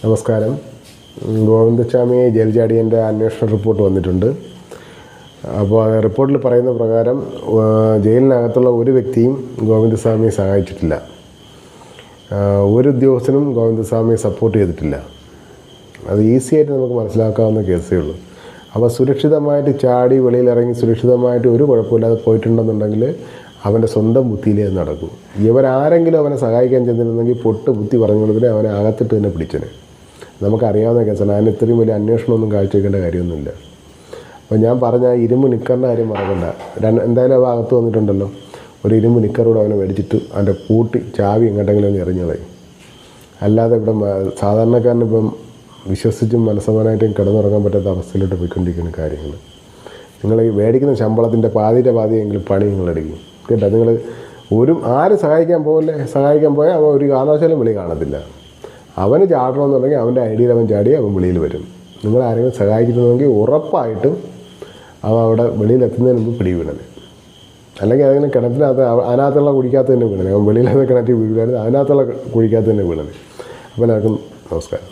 നമസ്കാരം. ഗോവിന്ദസ്വാമിയെ ജയിൽ ചാടിയതിൻ്റെ അന്വേഷണ റിപ്പോർട്ട് വന്നിട്ടുണ്ട്. അപ്പോൾ ആ റിപ്പോർട്ടിൽ പറയുന്ന പ്രകാരം ജയിലിനകത്തുള്ള ഒരു വ്യക്തിയും ഗോവിന്ദസ്വാമിയെ സഹായിച്ചിട്ടില്ല. ഒരു ഉദ്യോഗസ്ഥനും ഗോവിന്ദസ്വാമിയെ സപ്പോർട്ട് ചെയ്തിട്ടില്ല. അത് ഈസിയായിട്ട് നമുക്ക് മനസ്സിലാക്കാവുന്ന കേസേ ഉള്ളൂ. അപ്പോൾ സുരക്ഷിതമായിട്ട് ചാടി വെളിയിലിറങ്ങി സുരക്ഷിതമായിട്ട് ഒരു കുഴപ്പമില്ലാതെ പോയിട്ടുണ്ടെന്നുണ്ടെങ്കിൽ അവൻ്റെ സ്വന്തം ബുദ്ധിയിലേ അത് നടക്കും. ഇവരാരെങ്കിലും അവനെ സഹായിക്കാൻ ചെന്നിരുന്നെങ്കിൽ പൊട്ട് ബുദ്ധി പറഞ്ഞു കൊടുത്തിട്ട് അവനെ അകത്തിട്ട് തന്നെ പിടിച്ചനെ. നമുക്കറിയാവുന്ന കേസാണ്. അതിന് ഇത്രയും വലിയ അന്വേഷണമൊന്നും കാഴ്ചവെക്കേണ്ട കാര്യമൊന്നുമില്ല. അപ്പോൾ ഞാൻ പറഞ്ഞ ഇരുമ്പ് നിക്കറിൻ്റെ കാര്യം മറക്കണ്ട. എന്തായാലും അവ അകത്ത് വന്നിട്ടുണ്ടല്ലോ. ഒരു ഇരുമ്പ് നിക്കറൂടെ അവനെ മേടിച്ചിട്ട് അവൻ്റെ പൂട്ടി ചാവി എങ്ങോട്ടെങ്കിലും ഒന്ന് എറിഞ്ഞതായി. അല്ലാതെ ഇവിടെ സാധാരണക്കാരനിപ്പം വിശ്വസിച്ചും മനസ്സമാനായിട്ടും കിടന്നുറങ്ങാൻ പറ്റാത്ത അവസ്ഥയിലോട്ട് പോയിക്കൊണ്ടിരിക്കുന്ന കാര്യങ്ങൾ. നിങ്ങൾ ഈ മേടിക്കുന്ന ശമ്പളത്തിൻ്റെ പാതിയെങ്കിലും പണി നിങ്ങളെടുക്കും കേട്ടോ. നിങ്ങൾ ആരും സഹായിക്കാൻ പോയാൽ അവൻ ഒരു കാരണവശാലും വിളി കാണത്തില്ല. അവന് ചാടണമെന്നുണ്ടെങ്കിൽ അവൻ്റെ ഐഡിയയിൽ അവൻ ചാടി അവൻ വെളിയിൽ വരും. നിങ്ങൾ ആരെങ്കിലും സഹായിച്ചിട്ടുണ്ടെങ്കിൽ ഉറപ്പായിട്ടും അവൻ അവിടെ വെളിയിലെത്തുന്നതിന് മുമ്പ് പിടി വീണത്. അല്ലെങ്കിൽ അതിങ്ങനെ കിണറ്റിനകത്ത് അതിനകത്തുള്ള കുഴിക്കകത്ത് തന്നെ വീണത്. അവൻ വെളിയിലത്തെ കിണറ്റിൽ വീഴുകയാണെങ്കിൽ അതിനകത്തുള്ള കുഴിക്കകത്ത് തന്നെ വീണത്. അപ്പോൾ എല്ലാവർക്കും നമസ്കാരം.